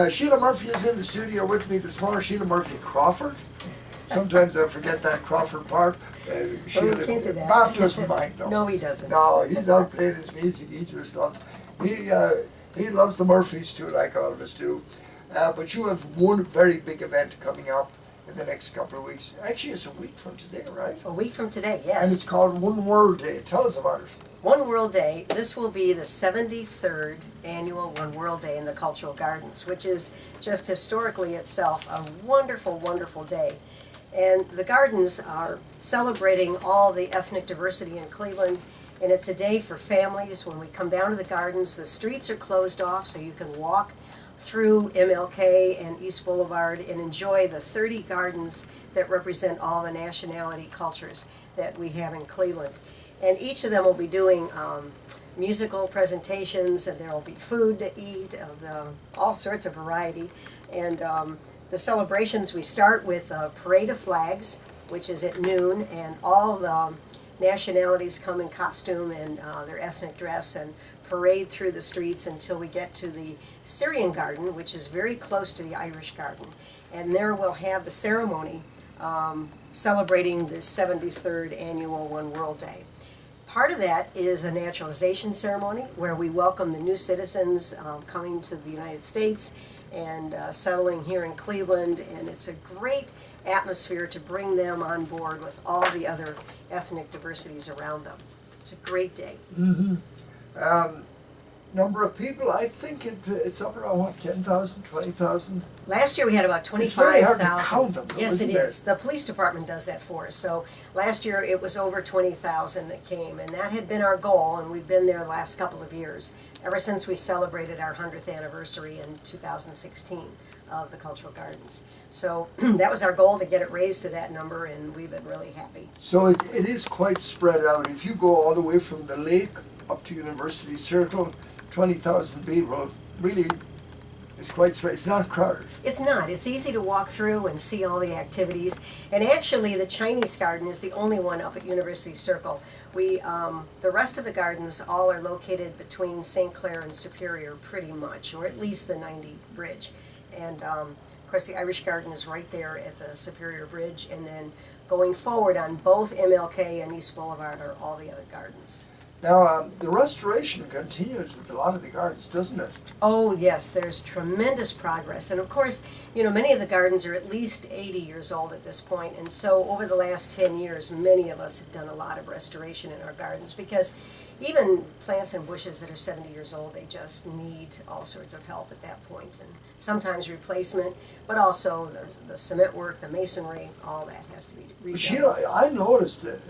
Sheila Murphy is in the studio with me this morning. Sheila Murphy Crawford. Sometimes I forget that Crawford part. Sheila, you can't do that. Bob doesn't mind. No, he doesn't. No, he's out playing his music. He just loves. He loves the Murphys too, like all of us do. But you have one very big event coming up in the next couple of weeks. Actually, it's a week from today, right? A week from today, yes. And it's called One World Day. Tell us about it. One World Day. This will be the 73rd annual One World Day in the Cultural Gardens, which is just historically itself a wonderful, wonderful day. And the gardens are celebrating all the ethnic diversity in Cleveland, and it's a day for families. When we come down to the gardens, the streets are closed off so you can walk through MLK and East Boulevard and enjoy the 30 gardens that represent all the nationality cultures that we have in Cleveland. And each of them will be doing musical presentations, and there will be food to eat, all sorts of variety. And the celebrations, we start with a parade of flags, which is at noon, and all the nationalities come in costume and their ethnic dress and parade through the streets until we get to the Syrian Garden, which is very close to the Irish Garden. And there we'll have the ceremony celebrating the 73rd annual One World Day. Part of that is a naturalization ceremony where we welcome the new citizens coming to the United States and settling here in Cleveland, and it's a great atmosphere to bring them on board with all the other ethnic diversities around them. It's a great day. Mm-hmm. Number of people, I think it's up around, what, 10,000, 20,000? Last year we had about 25,000. It's very hard to count them, though, Yes, it isn't it? is. The police department does that for us. So last year it was over 20,000 that came, and that had been our goal, and we've been there the last couple of years, ever since we celebrated our 100th anniversary in 2016 of the Cultural Gardens. So that was our goal, to get it raised to that number, and we've been really happy. So it is quite spread out. If you go all the way from the lake up to University Circle, 20,000 people, really, it's quite spread. It's not crowded. It's not. It's easy to walk through and see all the activities. And actually, the Chinese Garden is the only one up at University Circle. The rest of the gardens all are located between St. Clair and Superior, pretty much, or at least the 90 Bridge. And of course, the Irish Garden is right there at the Superior Bridge. And then going forward on both MLK and East Boulevard are all the other gardens. Now, the restoration continues with a lot of the gardens, doesn't it? Oh, yes, there's tremendous progress. And of course, you know, many of the gardens are at least 80 years old at this point. And so over the last 10 years, many of us have done a lot of restoration in our gardens, because even plants and bushes that are 70 years old, they just need all sorts of help at that point. And sometimes replacement, but also the cement work, the masonry, all that has to be redone. Sheila, I noticed that,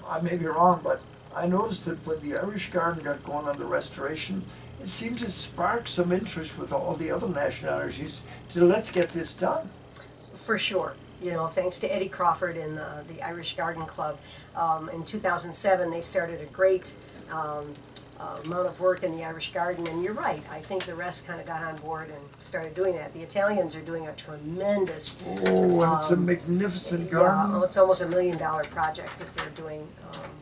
I may be wrong, but I noticed that when the Irish Garden got going on the restoration, it seemed to spark some interest with all the other nationalities to let's get this done. For sure. You know, thanks to Eddie Crawford and the Irish Garden Club. In 2007, they started a great amount of work in the Irish Garden, and you're right, I think the rest kind of got on board and started doing that. The Italians are doing a tremendous... Oh, and it's a magnificent garden. Yeah, it's almost $1 million project that they're doing,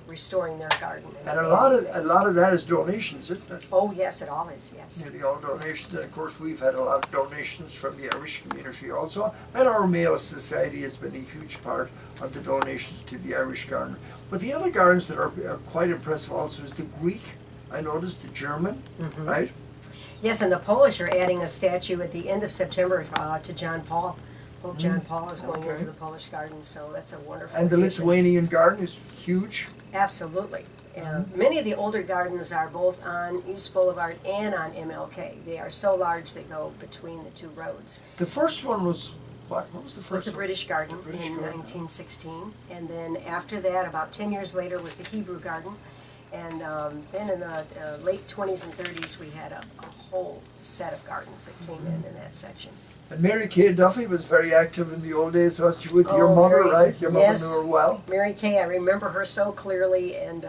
restoring their garden. And a lot of that is donations, isn't it? Oh, yes, it all is, yes. Nearly all donations, and of course we've had a lot of donations from the Irish community also, and our Mayo Society has been a huge part of the donations to the Irish Garden. But the other gardens that are quite impressive also is the Greek, I noticed, the German, right? Yes, and the Polish are adding a statue at the end of September to John Paul. Pope John Paul is going into the Polish garden, so that's a wonderful And the addition. Lithuanian garden is huge. Absolutely. Many of the older gardens are both on East Boulevard and on MLK. They are so large they go between the two roads. The first one was, what was the It was first the one? British Garden British in Garden. 1916, and then after that, about 10 years later, was the Hebrew Garden. And then in the late 20s and 30s, we had a whole set of gardens that came in that section. And Mary Kay Duffy was very active in the old days, was she, with your Oh, mother, Mary, right? Your mother yes. knew her well. Mary Kay, I remember her so clearly, and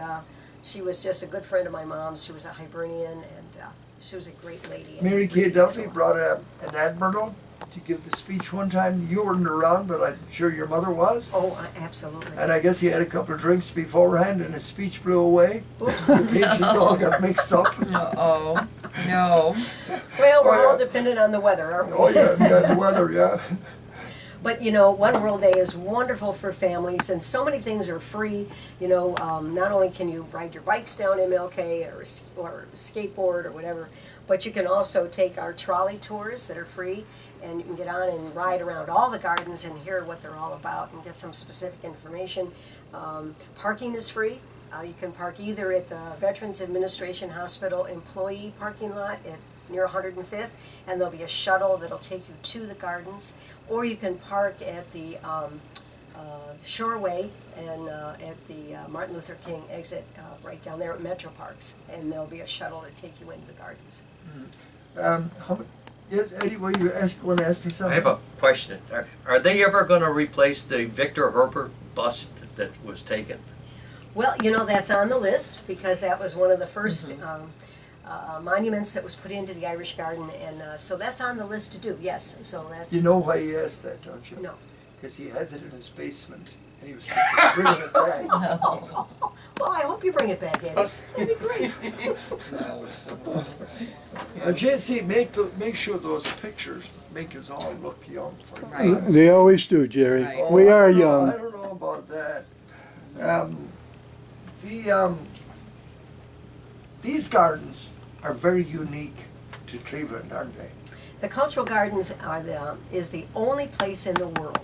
she was just a good friend of my mom's. She was a Hibernian, and she was a great lady. Mary Kay Duffy brought an admiral to give the speech one time. You weren't around, but I'm sure your mother was. Oh, absolutely. And I guess he had a couple of drinks beforehand, and his speech blew away. Oops. The pages all got mixed up. Uh-oh. No. Well, we're Oh, all yeah. dependent on the weather, aren't we? Oh, yeah, the weather, yeah. But you know, One World Day is wonderful for families, and so many things are free. You know, not only can you ride your bikes down MLK or skateboard or whatever, but you can also take our trolley tours that are free, and you can get on and ride around all the gardens and hear what they're all about and get some specific information. Parking is free. You can park either at the Veterans Administration Hospital employee parking lot at near 105th, and there'll be a shuttle that'll take you to the gardens, or you can park at the Shoreway and at the Martin Luther King exit right down there at Metro Parks, and there'll be a shuttle to take you into the gardens. Yes, Eddie, want to ask me I something? have a question. Are they ever going to replace the Victor Herbert bust that was taken? Well, you know, that's on the list, because that was one of the first monuments that was put into the Irish Garden, and so that's on the list to do, yes, so that's. You know why he asked that, don't you? No. Because he has it in his basement, and he was thinking of bringing it back. Well, I hope you bring it back, Eddie. That'd be great. JC, make sure those pictures make us all look young for Right. God's They always do, Jerry. Right. Oh, We I are don't know- young. I don't know about that. These gardens are very unique to Cleveland, aren't they? The Cultural Gardens is the only place in the world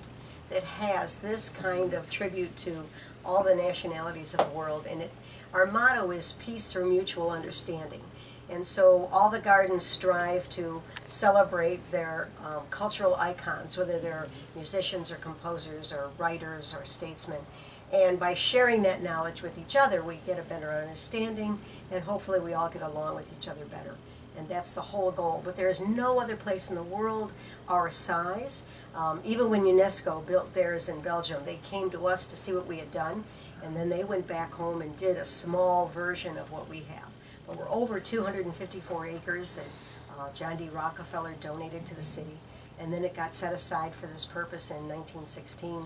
that has this kind of tribute to all the nationalities of the world, and our motto is peace through mutual understanding. And so all the gardens strive to celebrate their cultural icons, whether they're musicians or composers or writers or statesmen. And by sharing that knowledge with each other, we get a better understanding, and hopefully we all get along with each other better. And that's the whole goal. But there is no other place in the world our size. Even when UNESCO built theirs in Belgium, they came to us to see what we had done, and then they went back home and did a small version of what we have. But we're over 254 acres that John D. Rockefeller donated to the city, and then it got set aside for this purpose in 1916.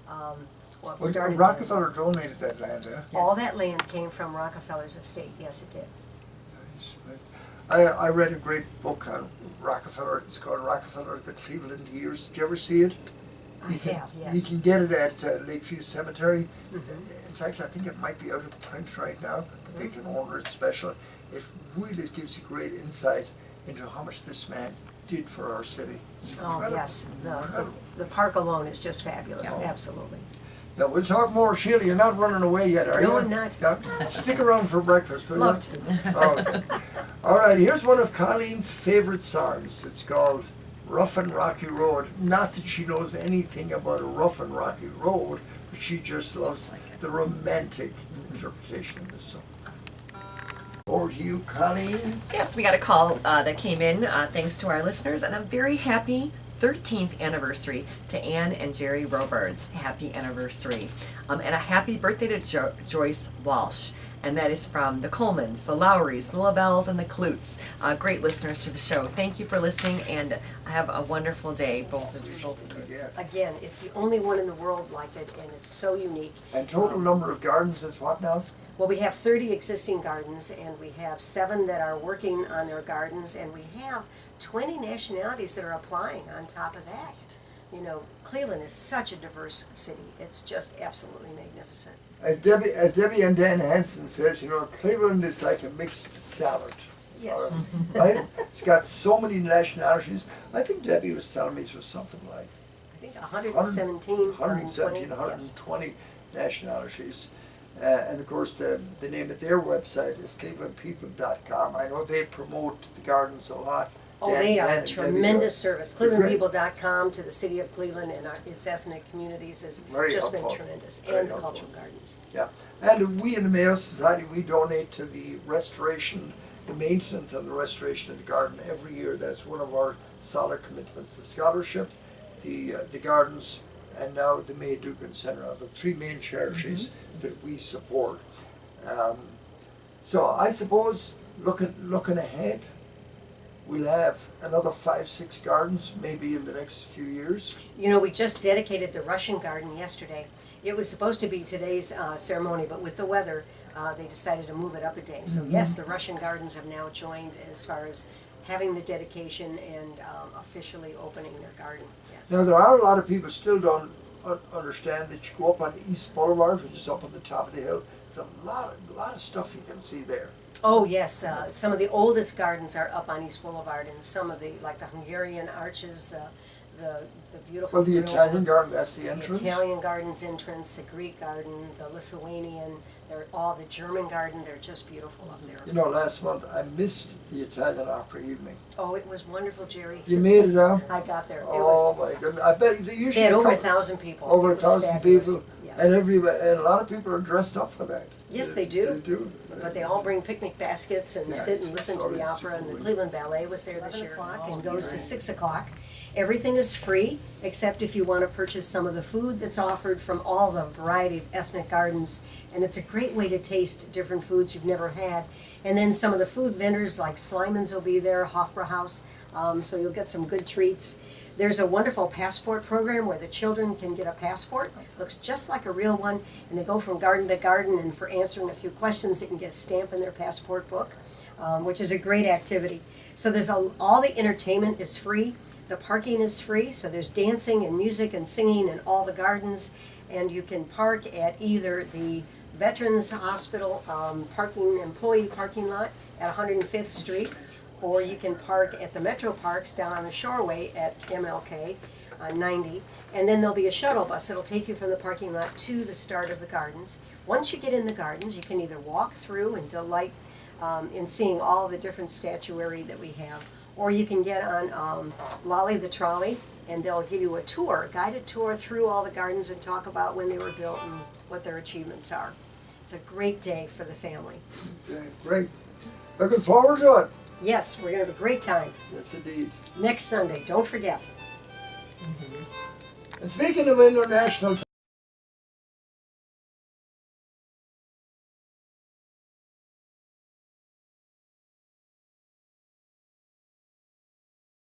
Well, it Well, started. Rockefeller donated that land, eh? All that land came from Rockefeller's estate. Yes, it did. I read a great book on Rockefeller. It's called Rockefeller: The Cleveland Years. Did you ever see it? I have, yes. You can get it at Lakeview Cemetery. In fact, I think it might be out of print right now, but they can order it special. It really gives you great insight into how much this man did for our city. It's Oh, incredible. yes. Incredible. The park alone is just fabulous, Yeah. absolutely. Now, we'll talk more. Sheila, you're not running away yet, are you? No, I'm not. Yeah. Stick around for breakfast, will Love you? to. Okay. All right, here's one of Colleen's favorite songs. It's called Rough and Rocky Road. Not that she knows anything about a rough and rocky road, but she just loves the romantic interpretation of this song. Over to you, Colleen. Yes, we got a call that came in thanks to our listeners, and a very happy 13th anniversary to Ann and Jerry Robards. Happy anniversary. And a happy birthday to Joyce Walsh. And that is from the Colemans, the Lowrys, the Lavells, and the Klutz. Great listeners to the show. Thank you for listening, and have a wonderful day, both of you. Yeah. Again, it's the only one in the world like it, and it's so unique. And total number of gardens is what now? Well, we have 30 existing gardens, and we have 7 that are working on their gardens, and we have 20 nationalities that are applying on top of that. You know, Cleveland is such a diverse city. It's just absolutely magnificent. As Debbie and Dan Hansen says, you know, Cleveland is like a mixed salad. Yes. Right? It's got so many nationalities. I think Debbie was telling me it was something like I think 117, 117, 120. Yes. 120 nationalities. And of course, the name of their website is clevelandpeople.com. I know they promote the gardens a lot. Oh, Dan- they Dan are a and Debbie tremendous service. They're great. ClevelandPeople.com to the city of Cleveland and its ethnic communities has Very just been helpful. tremendous. Very And the helpful. cultural gardens. Yeah, and we in the Mayo Society, we donate to the restoration, the maintenance and the restoration of the garden every year. That's one of our solid commitments. The scholarship, the gardens, and now the May Dugan Center are the 3 main charities that we support. So I suppose looking ahead, we'll have another 5-6 gardens maybe in the next few years. You know, we just dedicated the Russian garden yesterday. It was supposed to be today's ceremony, but with the weather, they decided to move it up a day. So yes, the Russian Gardens have now joined as far as having the dedication and officially opening their garden, yes. Now, there are a lot of people still don't understand that you go up on East Boulevard, which is up on the top of the hill. There's a lot of stuff you can see there. Oh, yes, some of the oldest gardens are up on East Boulevard, and some of the, like the Hungarian arches, the beautiful. Well, the grill, Italian garden, that's the the entrance. Italian garden's entrance, the Greek garden, the Lithuanian, they're all, the German garden, they're just beautiful up there. You know, last month I missed the Italian opera evening. Oh, it was wonderful, Jerry. You made it out? I got there. It Oh was, my goodness! I bet they they usually had over come 1,000 people. over It was 1,000 fabulous. people, Yes. and and a lot of people are dressed up for that. Yes, they do. They do. But they all bring picnic baskets and Yeah, sit and listen to it's the opera, and the always Cleveland Ballet was there this 11 year o'clock and and goes to right. 6 o'clock. Everything is free, except if you want to purchase some of the food that's offered from all the variety of ethnic gardens. And it's a great way to taste different foods you've never had. And then some of the food vendors like Slyman's will be there, Hofbrauhaus, so you'll get some good treats. There's a wonderful passport program where the children can get a passport. Looks just like a real one, and they go from garden to garden, and for answering a few questions, they can get a stamp in their passport book, which is a great activity. So there's all the entertainment is free. The parking is free, so there's dancing and music and singing in all the gardens, and you can park at either the Veterans Hospital employee parking lot at 105th Street, or you can park at the Metro Parks down on the Shoreway at MLK 90, and then there'll be a shuttle bus that'll take you from the parking lot to the start of the gardens. Once you get in the gardens, you can either walk through and delight in seeing all the different statuary that we have, or you can get on Lolly the Trolley, and they'll give you a tour, a guided tour through all the gardens and talk about when they were built and what their achievements are. It's a great day for the family. Okay, great. Looking forward to it. Yes, we're gonna have a great time. Yes, indeed. Next Sunday, don't forget. And speaking of international